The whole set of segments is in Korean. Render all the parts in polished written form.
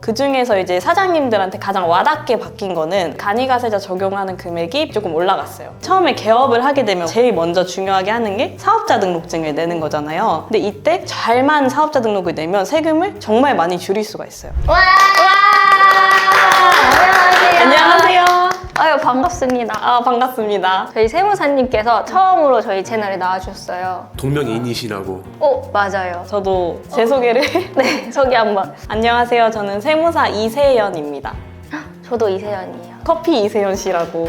그 중에서 이제 사장님들한테 가장 와닿게 바뀐 거는 간이가세자 적용하는 금액이 조금 올라갔어요. 처음에 개업을 하게 되면 제일 먼저 중요하게 하는 게 사업자 등록증을 내는 거잖아요. 근데 이때 잘만 사업자 등록을 내면 세금을 정말 많이 줄일 수가 있어요. 와! 안녕하세요. 안녕하세요. 아유, 반갑습니다. 반갑습니다. 저희 세무사님께서 처음으로 저희 채널에 나와주셨어요. 동명이인이시라고. 맞아요. 저도 제 소개를 네, 소개 한번. 안녕하세요. 저는 세무사 이세연입니다. 저도 이세연이에요. 커피 이세연 씨라고.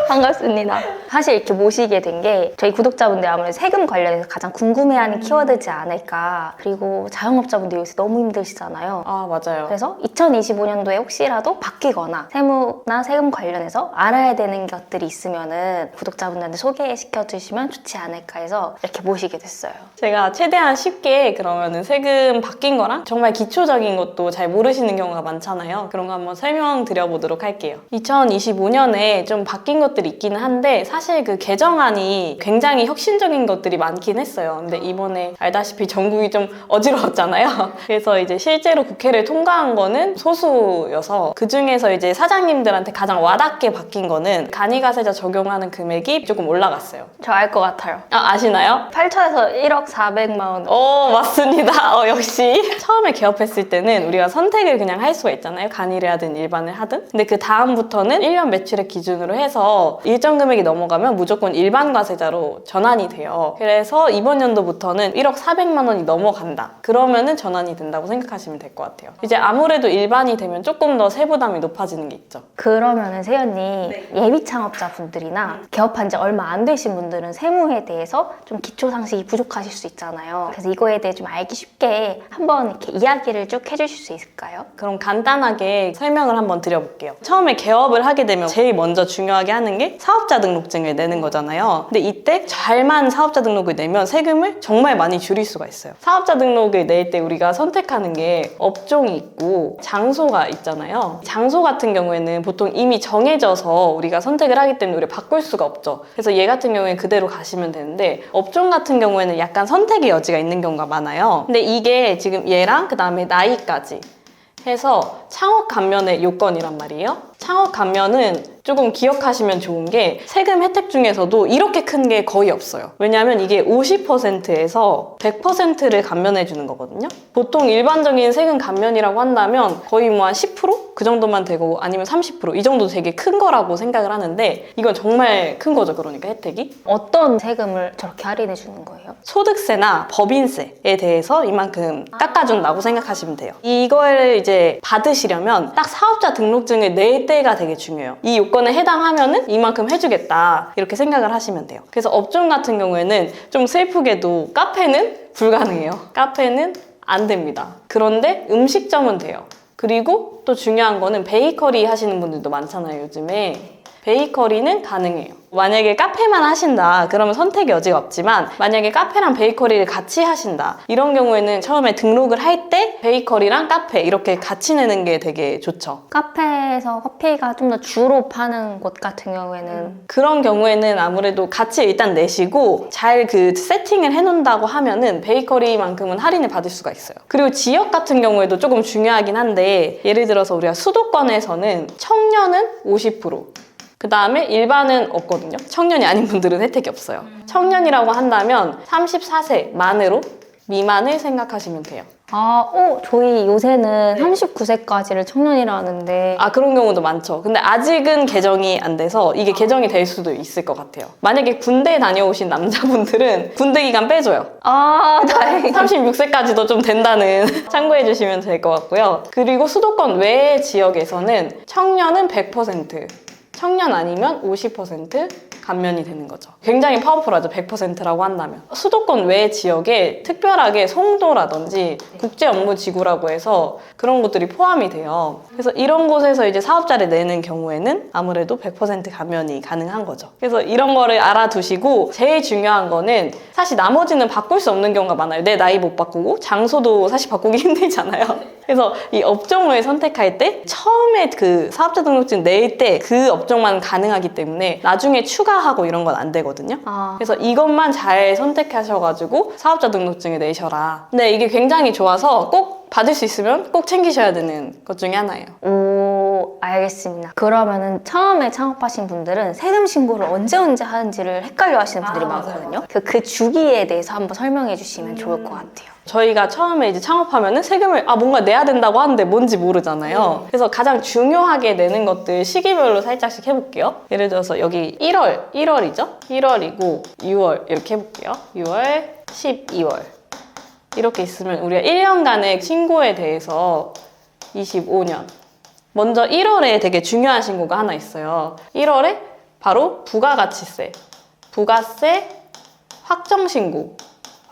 반갑습니다. 사실 이렇게 모시게 된 게 저희 구독자분들 아무래도 세금 관련해서 가장 궁금해하는 키워드지 않을까. 그리고 자영업자분들 요새 너무 힘드시잖아요. 맞아요. 그래서 2025년도에 혹시라도 바뀌거나 세무나 세금 관련해서 알아야 되는 것들이 있으면은 구독자분들한테 소개시켜 주시면 좋지 않을까 해서 이렇게 모시게 됐어요. 제가 최대한 쉽게 그러면은 세금 바뀐 거랑 정말 기초적인 것도 잘 모르시는 경우가 많잖아요. 그런 거 한번 설명드려 보도록 할게요. 2025년에 좀 바뀐 것들이 있기는 한데 사실 그 개정안이 굉장히 혁신적인 것들이 많긴 했어요. 근데 이번에 알다시피 전국이 좀 어지러웠잖아요. 그래서 이제 실제로 국회를 통과한 거는 소수여서 그 중에서 이제 사장님들한테 가장 와닿게 바뀐 거는 간이가세자 적용하는 금액이 조금 올라갔어요. 저 알 것 같아요. 아시나요? 8천에서 1억 400만 원. 맞습니다. 역시. 처음에 개업했을 때는 우리가 선택을 그냥 할 수가 있잖아요. 간이를 하든 일반을 하든. 근데 그 다음부터는 1년 매출액 기준으로 해서 일정 금액이 넘어가면 무조건 일반 과세자로 전환이 돼요. 그래서 이번 연도부터는 1억 400만 원이 넘어간다. 그러면은 전환이 된다고 생각하시면 될 것 같아요. 이제 아무래도 일반이 되면 조금 더 세부담이 높아지는 게 있죠. 그러면은 세연이 예비 창업자 분들이나 개업한 지 얼마 안 되신 분들은 세무에 대해서 좀 기초 상식이 부족하실 수 있잖아요. 그래서 이거에 대해 좀 알기 쉽게 한번 이렇게 이야기를 쭉 해주실 수 있을까요? 그럼 간단하게 설명을 한번 드려볼게요. 처음에 개업을 하게 되면 제일 먼저 중요하게 하는 게 사업자 등록증을 내는 거잖아요. 근데 이때 잘만 사업자 등록을 내면 세금을 정말 많이 줄일 수가 있어요. 사업자 등록을 낼 때 우리가 선택하는 게 업종이 있고 장소가 있잖아요. 장소 같은 경우에는 보통 이미 정해져서 우리가 선택을 하기 때문에 우리가 바꿀 수가 없죠. 그래서 얘 같은 경우에는 그대로 가시면 되는데 업종 같은 경우에는 약간 선택의 여지가 있는 경우가 많아요. 근데 이게 지금 얘랑 그 다음에 나이까지 해서 창업 감면의 요건이란 말이에요. 창업 감면은 조금 기억하시면 좋은 게 세금 혜택 중에서도 이렇게 큰 게 거의 없어요. 왜냐하면 이게 50%에서 100%를 감면해 주는 거거든요. 보통 일반적인 세금 감면이라고 한다면 거의 뭐 한 10%? 그 정도만 되고 아니면 30%? 이 정도 되게 큰 거라고 생각을 하는데 이건 정말 큰 거죠. 그러니까 혜택이. 어떤 세금을 저렇게 할인해 주는 거예요? 소득세나 법인세에 대해서 이만큼 깎아준다고 생각하시면 돼요. 이걸 이제 받으시려면 딱 사업자 등록증을 낼 때가 되게 중요해요. 이 요건에 해당하면은 이만큼 해주겠다 이렇게 생각을 하시면 돼요. 그래서 업종 같은 경우에는 좀 슬프게도 카페는 불가능해요. 카페는 안 됩니다. 그런데 음식점은 돼요. 그리고 또 중요한 거는 베이커리 하시는 분들도 많잖아요, 요즘에. 베이커리는 가능해요. 만약에 카페만 하신다 그러면 선택의 여지가 없지만 만약에 카페랑 베이커리를 같이 하신다 이런 경우에는 처음에 등록을 할 때 베이커리랑 카페 이렇게 같이 내는 게 되게 좋죠. 카페에서 커피가 좀 더 주로 파는 곳 같은 경우에는 그런 경우에는 아무래도 같이 일단 내시고 잘 그 세팅을 해놓는다고 하면은 베이커리만큼은 할인을 받을 수가 있어요. 그리고 지역 같은 경우에도 조금 중요하긴 한데 예를 들어서 우리가 수도권에서는 청년은 50%, 그 다음에 일반은 없거든요. 청년이 아닌 분들은 혜택이 없어요. 청년이라고 한다면 34세 만으로 미만을 생각하시면 돼요. 저희 요새는 39세까지를 청년이라 하는데 그런 경우도 많죠. 근데 아직은 개정이 안 돼서 이게 개정이 될 수도 있을 것 같아요. 만약에 군대 다녀오신 남자분들은 군대 기간 빼줘요. 다행이다. 36세까지도 좀 된다는 참고해 주시면 될 것 같고요. 그리고 수도권 외 지역에서는 청년은 100%, 청년 아니면 50% 감면이 되는 거죠. 굉장히 파워풀하죠. 100%라고 한다면. 수도권 외 지역에 특별하게 송도라든지 국제업무지구라고 해서 그런 것들이 포함이 돼요. 그래서 이런 곳에서 이제 사업자를 내는 경우에는 아무래도 100% 감면이 가능한 거죠. 그래서 이런 거를 알아두시고 제일 중요한 거는 사실 나머지는 바꿀 수 없는 경우가 많아요. 내 나이 못 바꾸고 장소도 사실 바꾸기 힘들잖아요. 그래서 이 업종을 선택할 때 처음에 그 사업자 등록증 낼 때 그 업종만 가능하기 때문에 나중에 추가 추가하고 이런 건 안 되거든요. 그래서 이것만 잘 선택하셔가지고 사업자 등록증을 내셔라. 근데 이게 굉장히 좋아서 꼭 받을 수 있으면 꼭 챙기셔야 되는 것 중에 하나예요. 오, 알겠습니다. 그러면은 처음에 창업하신 분들은 세금 신고를 언제 하는지를 헷갈려 하시는 분들이 많거든요. 그 주기에 대해서 한번 설명해 주시면 좋을 것 같아요. 저희가 처음에 이제 창업하면은 세금을 뭔가 내야 된다고 하는데 뭔지 모르잖아요. 그래서 가장 중요하게 내는 것들 시기별로 살짝씩 해볼게요. 예를 들어서 여기 1월이죠? 1월이고 6월 이렇게 해볼게요. 6월, 12월 이렇게 있으면 우리가 1년간의 신고에 대해서 25년 먼저 1월에 되게 중요한 신고가 하나 있어요. 1월에 바로 부가가치세, 부가세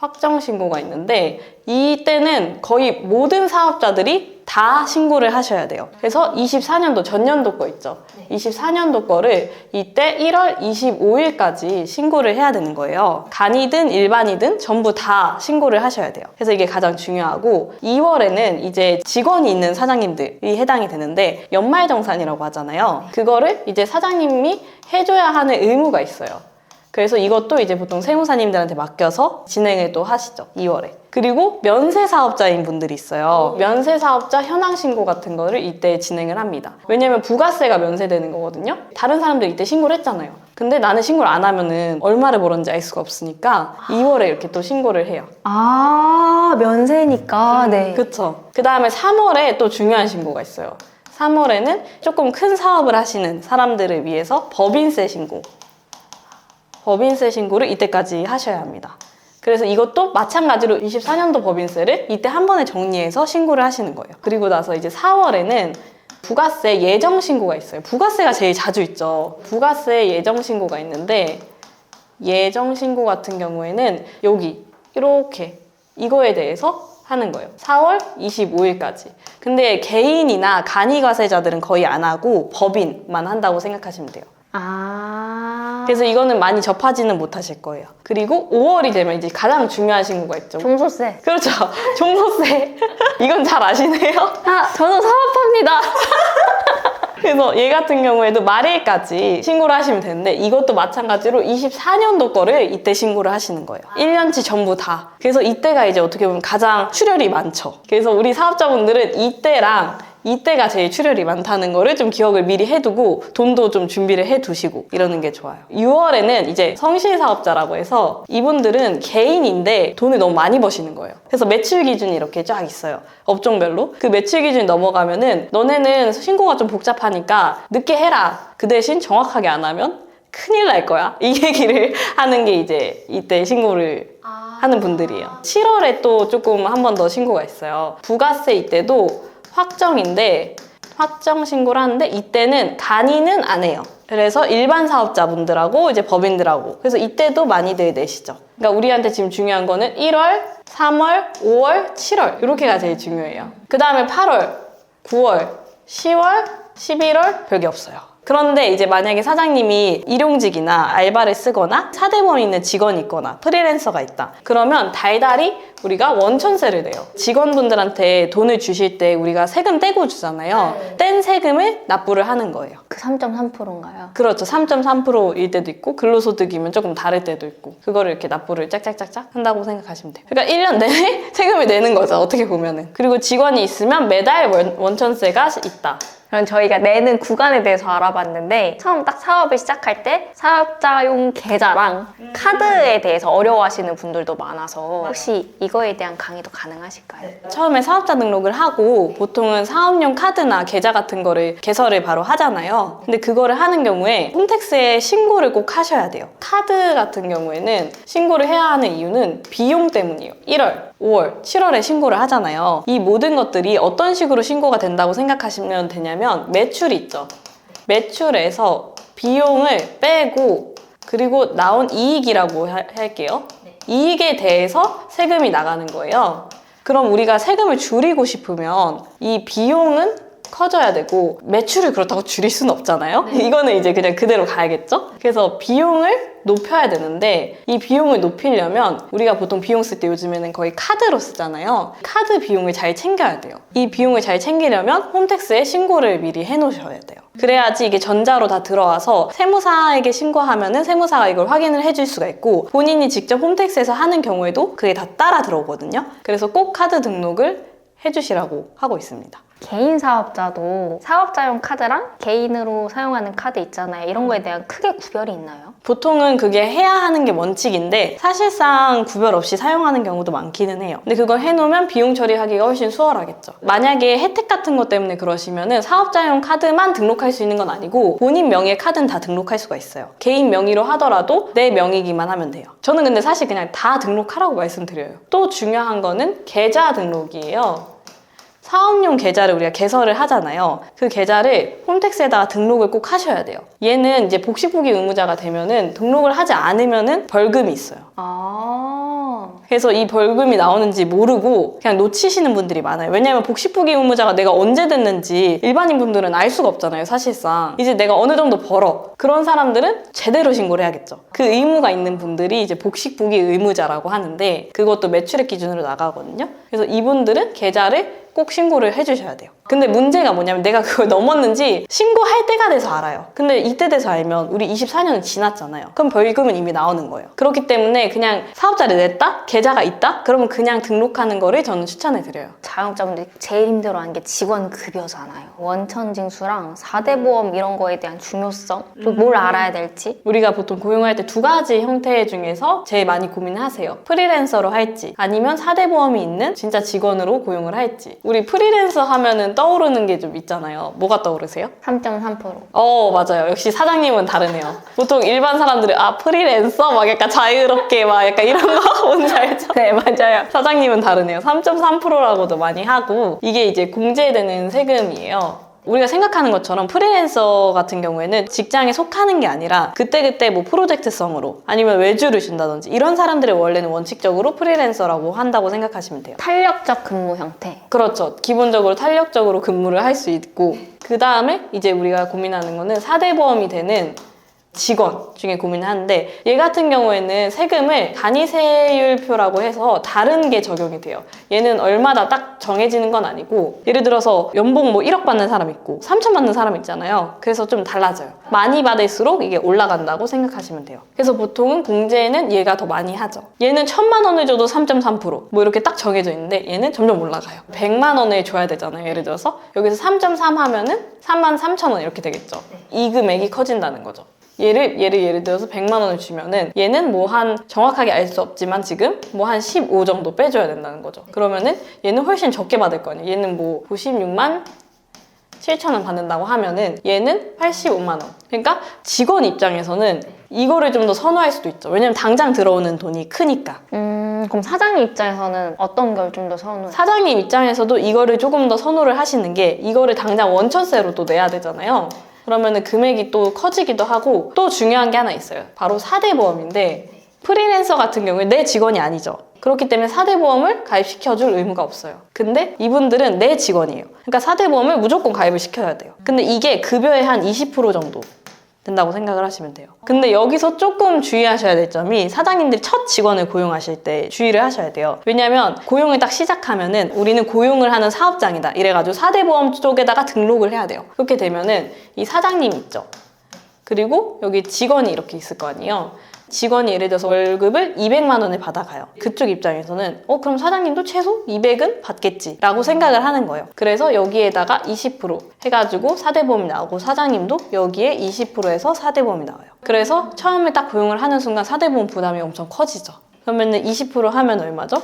확정신고가 있는데 이때는 거의 모든 사업자들이 다 신고를 하셔야 돼요. 그래서 24년도 전년도 거 있죠. 24년도 거를 이때 1월 25일까지 신고를 해야 되는 거예요. 간이든 일반이든 전부 다 신고를 하셔야 돼요. 그래서 이게 가장 중요하고 2월에는 이제 직원이 있는 사장님들이 해당이 되는데 연말정산이라고 하잖아요. 그거를 이제 사장님이 해줘야 하는 의무가 있어요. 그래서 이것도 이제 보통 세무사님들한테 맡겨서 진행을 또 하시죠. 2월에. 그리고 면세사업자인 분들이 있어요. 면세사업자 현황신고 같은 거를 이때 진행을 합니다. 왜냐면 부가세가 면세되는 거거든요. 다른 사람들 이때 신고를 했잖아요. 근데 나는 신고를 안 하면은 얼마를 벌었는지 알 수가 없으니까 2월에 이렇게 또 신고를 해요. 면세니까. 네. 그쵸. 그 다음에 3월에 또 중요한 신고가 있어요. 3월에는 조금 큰 사업을 하시는 사람들을 위해서 법인세 신고를 이때까지 하셔야 합니다. 그래서 이것도 마찬가지로 24년도 법인세를 이때 한 번에 정리해서 신고를 하시는 거예요. 그리고 나서 이제 4월에는 부가세 예정 신고가 있어요. 부가세가 제일 자주 있죠. 부가세 예정 신고가 있는데 예정 신고 같은 경우에는 여기 이렇게 이거에 대해서 하는 거예요. 4월 25일까지. 근데 개인이나 간이과세자들은 거의 안 하고 법인만 한다고 생각하시면 돼요. 그래서 이거는 많이 접하지는 못하실 거예요. 그리고 5월이 되면 이제 가장 중요한 신고가 있죠. 종소세. 그렇죠. 종소세. 이건 잘 아시네요. 저도 사업합니다. 그래서 얘 같은 경우에도 말일까지 신고를 하시면 되는데 이것도 마찬가지로 24년도 거를 이때 신고를 하시는 거예요. 1년치 전부 다. 그래서 이때가 이제 어떻게 보면 가장 출혈이 많죠. 그래서 우리 사업자분들은 이때가 제일 출혈이 많다는 거를 좀 기억을 미리 해두고 돈도 좀 준비를 해두시고 이러는 게 좋아요. 6월에는 이제 성실사업자라고 해서 이분들은 개인인데 돈을 너무 많이 버시는 거예요. 그래서 매출 기준이 이렇게 쫙 있어요. 업종별로. 그 매출 기준이 넘어가면은 너네는 신고가 좀 복잡하니까 늦게 해라. 그 대신 정확하게 안 하면 큰일 날 거야. 이 얘기를 하는 게 이제 이때 신고를 하는 분들이에요. 7월에 또 조금 한 번 더 신고가 있어요. 부가세 이때도 확정인데 확정 신고를 하는데 이때는 간이는 안 해요. 그래서 일반 사업자분들하고 이제 법인들하고 그래서 이때도 많이들 내시죠. 그러니까 우리한테 지금 중요한 거는 1월, 3월, 5월, 7월 이렇게가 제일 중요해요. 그 다음에 8월, 9월, 10월, 11월 별게 없어요. 그런데 이제 만약에 사장님이 일용직이나 알바를 쓰거나 사대보험 있는 직원이 있거나 프리랜서가 있다. 그러면 달달이 우리가 원천세를 내요. 직원분들한테 돈을 주실 때 우리가 세금 떼고 주잖아요. 뗀 세금을 납부를 하는 거예요. 그 3.3%인가요? 그렇죠. 3.3%일 때도 있고 근로소득이면 조금 다를 때도 있고 그거를 이렇게 납부를 짝짝짝짝 한다고 생각하시면 돼요. 그러니까 1년 내내 세금을 내는 거죠. 어떻게 보면은. 그리고 직원이 있으면 매달 원천세가 있다. 그럼 저희가 내는 구간에 대해서 알아봤는데 처음 딱 사업을 시작할 때 사업자용 계좌랑 카드에 대해서 어려워하시는 분들도 많아서 혹시 이거에 대한 강의도 가능하실까요? 처음에 사업자 등록을 하고 보통은 사업용 카드나 계좌 같은 거를 개설을 바로 하잖아요. 근데 그거를 하는 경우에 홈택스에 신고를 꼭 하셔야 돼요. 카드 같은 경우에는 신고를 해야 하는 이유는 비용 때문이에요. 1월, 5월, 7월에 신고를 하잖아요. 이 모든 것들이 어떤 식으로 신고가 된다고 생각하시면 되냐면 매출이 있죠. 매출에서 비용을 빼고 그리고 나온 이익이라고 할게요. 이익에 대해서 세금이 나가는 거예요. 그럼 우리가 세금을 줄이고 싶으면 이 비용은 커져야 되고 매출을 그렇다고 줄일 수는 없잖아요. 이거는 이제 그냥 그대로 가야겠죠. 그래서 비용을 높여야 되는데 이 비용을 높이려면 우리가 보통 비용 쓸 때 요즘에는 거의 카드로 쓰잖아요. 카드 비용을 잘 챙겨야 돼요. 이 비용을 잘 챙기려면 홈택스에 신고를 미리 해놓으셔야 돼요. 그래야지 이게 전자로 다 들어와서 세무사에게 신고하면은 세무사가 이걸 확인을 해줄 수가 있고 본인이 직접 홈택스에서 하는 경우에도 그게 다 따라 들어오거든요. 그래서 꼭 카드 등록을 해주시라고 하고 있습니다. 개인 사업자도 사업자용 카드랑 개인으로 사용하는 카드 있잖아요. 이런 거에 대한 크게 구별이 있나요? 보통은 그게 해야 하는 게 원칙인데 사실상 구별 없이 사용하는 경우도 많기는 해요. 근데 그걸 해놓으면 비용 처리하기가 훨씬 수월하겠죠. 만약에 혜택 같은 것 때문에 그러시면은 사업자용 카드만 등록할 수 있는 건 아니고 본인 명의의 카드는 다 등록할 수가 있어요. 개인 명의로 하더라도 내 명의기만 하면 돼요. 저는 근데 사실 그냥 다 등록하라고 말씀드려요. 또 중요한 거는 계좌 등록이에요. 사업용 계좌를 우리가 개설을 하잖아요. 그 계좌를 홈택스에다가 등록을 꼭 하셔야 돼요. 얘는 이제 복식부기 의무자가 되면은 등록을 하지 않으면은 벌금이 있어요. 그래서 이 벌금이 나오는지 모르고 그냥 놓치시는 분들이 많아요. 왜냐하면 복식부기 의무자가 내가 언제 됐는지 일반인 분들은 알 수가 없잖아요, 사실상. 이제 내가 어느 정도 벌어. 그런 사람들은 제대로 신고를 해야겠죠. 그 의무가 있는 분들이 이제 복식부기 의무자라고 하는데 그것도 매출액 기준으로 나가거든요. 그래서 이분들은 계좌를 꼭 신고를 해주셔야 돼요. 근데 문제가 뭐냐면 내가 그걸 넘었는지 신고할 때가 돼서 알아요. 근데 이때 돼서 알면 우리 24년은 지났잖아요. 그럼 벌금은 이미 나오는 거예요. 그렇기 때문에 그냥 사업자를 냈다? 계좌가 있다? 그러면 그냥 등록하는 거를 저는 추천해 드려요. 자영업자분들이 제일 힘들어하는 게 직원 급여잖아요. 원천징수랑 4대 보험 이런 거에 대한 중요성, 또 뭘 알아야 될지. 우리가 보통 고용할 때 두 가지 형태 중에서 제일 많이 고민하세요. 프리랜서로 할지 아니면 4대 보험이 있는 진짜 직원으로 고용을 할지. 우리 프리랜서 하면은 떠오르는 게 좀 있잖아요. 뭐가 떠오르세요? 3.3%. 맞아요. 역시 사장님은 다르네요. 보통 일반 사람들은 프리랜서? 막 약간 자유롭게 막 약간 이런 거 뭔지 알죠? 네, 맞아요. 사장님은 다르네요. 3.3%라고도 많이 하고 이게 이제 공제되는 세금이에요. 우리가 생각하는 것처럼 프리랜서 같은 경우에는 직장에 속하는 게 아니라 그때그때 뭐 프로젝트성으로 아니면 외주를 준다든지 이런 사람들의 원래는 원칙적으로 프리랜서라고 한다고 생각하시면 돼요. 탄력적 근무 형태. 그렇죠. 기본적으로 탄력적으로 근무를 할 수 있고 그 다음에 이제 우리가 고민하는 거는 4대 보험이 되는 직원 중에 고민하는데 얘 같은 경우에는 세금을 단위세율표라고 해서 다른 게 적용이 돼요. 얘는 얼마다 딱 정해지는 건 아니고 예를 들어서 연봉 뭐 1억 받는 사람 있고 3천 받는 사람 있잖아요. 그래서 좀 달라져요. 많이 받을수록 이게 올라간다고 생각하시면 돼요. 그래서 보통은 공제는 얘가 더 많이 하죠. 얘는 1,000만 원을 줘도 3.3%, 뭐 이렇게 딱 정해져 있는데 얘는 점점 올라가요. 100만 원을 줘야 되잖아요. 예를 들어서 여기서 3.3 하면은 33,000원 이렇게 되겠죠. 이 금액이 커진다는 거죠. 예를 들어서 100만 원을 주면은 얘는 뭐 한 정확하게 알 수 없지만 지금 뭐 한 15 정도 빼줘야 된다는 거죠. 그러면은 얘는 훨씬 적게 받을 거 아니에요. 얘는 뭐 96만 7천 원 받는다고 하면은 얘는 85만 원. 그러니까 직원 입장에서는 이거를 좀 더 선호할 수도 있죠. 왜냐면 당장 들어오는 돈이 크니까. 그럼 사장님 입장에서는 어떤 걸 좀 더 선호해요? 사장님 입장에서도 이거를 조금 더 선호를 하시는 게 이거를 당장 원천세로 또 내야 되잖아요. 그러면은 금액이 또 커지기도 하고 또 중요한 게 하나 있어요. 바로 4대 보험인데 프리랜서 같은 경우에 내 직원이 아니죠. 그렇기 때문에 4대 보험을 가입시켜줄 의무가 없어요. 근데 이분들은 내 직원이에요. 그러니까 4대 보험을 무조건 가입을 시켜야 돼요. 근데 이게 급여의 한 20% 정도 된다고 생각을 하시면 돼요. 근데 여기서 조금 주의하셔야 될 점이 사장님들이 첫 직원을 고용하실 때 주의를 하셔야 돼요. 왜냐면 고용을 딱 시작하면은 우리는 고용을 하는 사업장이다 이래가지고 4대 보험 쪽에다가 등록을 해야 돼요. 그렇게 되면은 이 사장님 있죠. 그리고 여기 직원이 이렇게 있을 거 아니에요. 직원이 예를 들어서 월급을 200만 원을 받아가요. 그쪽 입장에서는 그럼 사장님도 최소 200은 받겠지 라고 생각을 하는 거예요. 그래서 여기에다가 20% 해가지고 4대 보험이 나오고 사장님도 여기에 20%에서 4대 보험이 나와요. 그래서 처음에 딱 고용을 하는 순간 4대 보험 부담이 엄청 커지죠. 그러면은 20% 하면 얼마죠?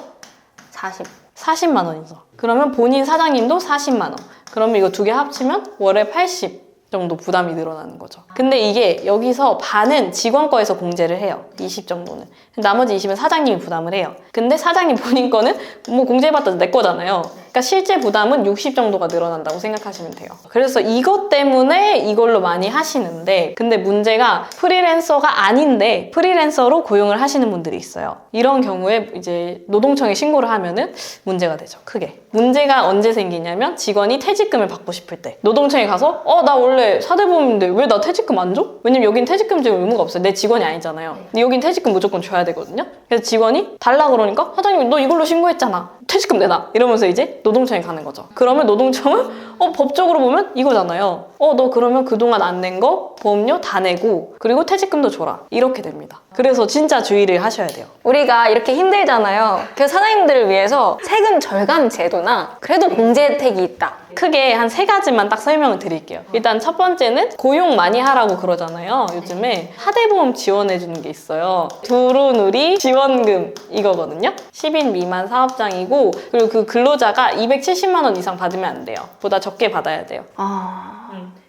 40만 원이죠. 그러면 본인 사장님도 40만 원. 그러면 이거 두 개 합치면 월에 80 정도 부담이 늘어나는 거죠. 근데 이게 여기서 반은 직원 거에서 공제를 해요. 20 정도는. 나머지 20은 사장님이 부담을 해요. 근데 사장님 본인 거는 뭐 공제받아도 내 거잖아요. 그러니까 그러니까 실제 부담은 60 정도가 늘어난다고 생각하시면 돼요. 그래서 이것 때문에 이걸로 많이 하시는데, 근데 문제가 프리랜서가 아닌데 프리랜서로 고용을 하시는 분들이 있어요. 이런 경우에 이제 노동청에 신고를 하면은 문제가 되죠. 크게. 문제가 언제 생기냐면 직원이 퇴직금을 받고 싶을 때 노동청에 가서 나 원래 사대보험인데 왜 나 퇴직금 안 줘? 왜냐면 여긴 퇴직금 줄 의무가 없어요. 내 직원이 아니잖아요. 근데 여긴 퇴직금 무조건 줘야 되거든요. 그래서 직원이 달라 그러니까 사장님 너 이걸로 신고했잖아. 퇴직금 내놔. 이러면서 이제 노동청에 가는 거죠. 그러면 노동청은 법적으로 보면 이거잖아요. 너 그러면 그동안 안 낸 거 보험료 다 내고 그리고 퇴직금도 줘라. 이렇게 됩니다. 그래서 진짜 주의를 하셔야 돼요. 우리가 이렇게 힘들잖아요. 그래서 사장님들을 위해서 세금 절감 제도나 그래도 공제 혜택이 있다. 크게 한 3가지만 딱 설명을 드릴게요. 일단 첫 번째는 고용 많이 하라고 그러잖아요. 요즘에 사대보험 지원해주는 게 있어요. 두루누리 지원금 이거거든요. 10인 미만 사업장이고 그리고 그 근로자가 270만 원 이상 받으면 안 돼요. 보다 적게 받아야 돼요.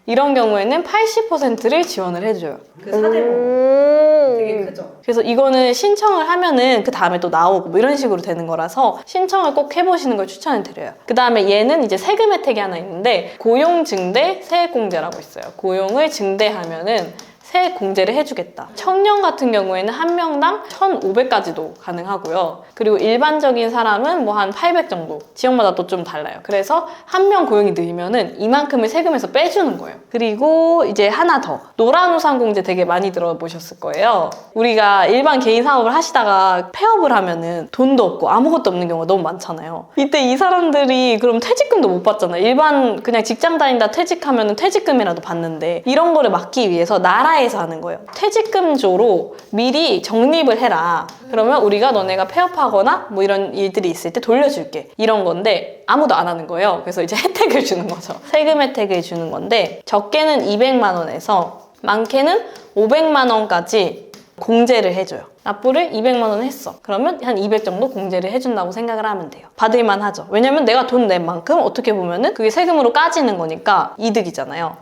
이런 경우에는 80%를 지원을 해줘요. 그 사대보험 되게 크죠. 그래서 이거는 신청을 하면은 그 다음에 또 나오고 뭐 이런 식으로 되는 거라서 신청을 꼭 해보시는 걸 추천을 드려요. 그 다음에 얘는 이제 세금 혜택이 하나 있는데 고용증대 세액공제라고 있어요. 고용을 증대하면은 세액 공제를 해주겠다. 청년 같은 경우에는 한 명당 1,500까지도 가능하고요. 그리고 일반적인 사람은 뭐 한 800 정도. 지역마다 또 좀 달라요. 그래서 한 명 고용이 늘면은 이만큼을 세금에서 빼주는 거예요. 그리고 이제 하나 더. 노란우산 공제 되게 많이 들어보셨을 거예요. 우리가 일반 개인 사업을 하시다가 폐업을 하면은 돈도 없고 아무것도 없는 경우가 너무 많잖아요. 이때 이 사람들이 그럼 퇴직금도 못 받잖아요. 일반 그냥 직장 다닌다 퇴직하면은 퇴직금이라도 받는데 이런 거를 막기 위해서 나라에서 하는 거예요. 퇴직금조로 미리 적립을 해라. 그러면 우리가 너네가 폐업하거나 뭐 이런 일들이 있을 때 돌려줄게. 이런 건데 아무도 안 하는 거예요. 그래서 이제 혜택을 주는 거죠. 세금 혜택을 주는 건데 적게는 200만 원에서 많게는 500만 원까지 공제를 해줘요. 납부를 200만 원 했어. 그러면 한 200 정도 공제를 해준다고 생각을 하면 돼요. 받을만 하죠. 왜냐면 내가 돈 낸 만큼 어떻게 보면은 그게 세금으로 까지는 거니까 이득이잖아요.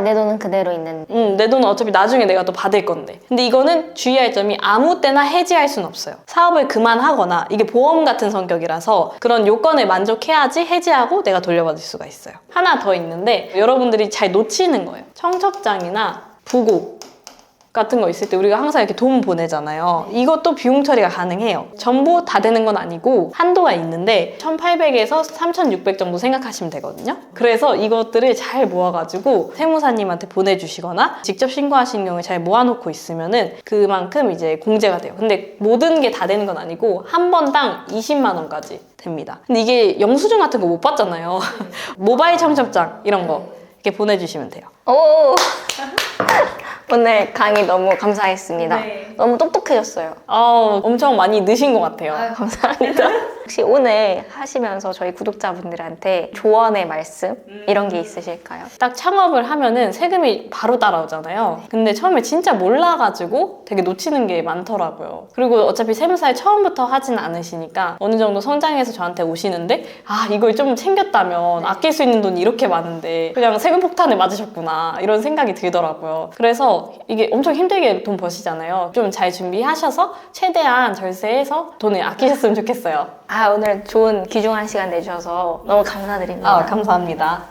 내 돈은 그대로 있는. 내 돈은 어차피 나중에 내가 또 받을 건데. 근데 이거는 주의할 점이 아무 때나 해지할 순 없어요. 사업을 그만하거나 이게 보험 같은 성격이라서 그런 요건을 만족해야지 해지하고 내가 돌려받을 수가 있어요. 하나 더 있는데 여러분들이 잘 놓치는 거예요. 청첩장이나 부고 같은 거 있을 때 우리가 항상 이렇게 돈 보내잖아요. 이것도 비용 처리가 가능해요. 전부 다 되는 건 아니고 한도가 있는데 1,800에서 3,600 정도 생각하시면 되거든요. 그래서 이것들을 잘 모아가지고 세무사님한테 보내주시거나 직접 신고하신 경우에 잘 모아놓고 있으면은 그만큼 이제 공제가 돼요. 근데 모든 게 다 되는 건 아니고 한 번당 20만 원까지 됩니다. 근데 이게 영수증 같은 거 못 받잖아요. 모바일 청첩장 이런 거 이렇게 보내주시면 돼요. 오! 오늘 강의 너무 감사했습니다. 네. 너무 똑똑해졌어요. 엄청 많이 느신 것 같아요. 감사합니다. 혹시 오늘 하시면서 저희 구독자분들한테 조언의 말씀 이런 게 있으실까요? 딱 창업을 하면은 세금이 바로 따라오잖아요. 근데 처음에 진짜 몰라가지고 되게 놓치는 게 많더라고요. 그리고 어차피 세무사에 처음부터 하진 않으시니까 어느 정도 성장해서 저한테 오시는데 이걸 좀 챙겼다면 아낄 수 있는 돈이 이렇게 많은데 그냥 세금 폭탄에 맞으셨구나 이런 생각이 들더라고요. 그래서 이게 엄청 힘들게 돈 버시잖아요. 좀 잘 준비하셔서 최대한 절세해서 돈을 아끼셨으면 좋겠어요. 오늘 좋은 귀중한 시간 내주셔서 너무 감사드립니다. 감사합니다.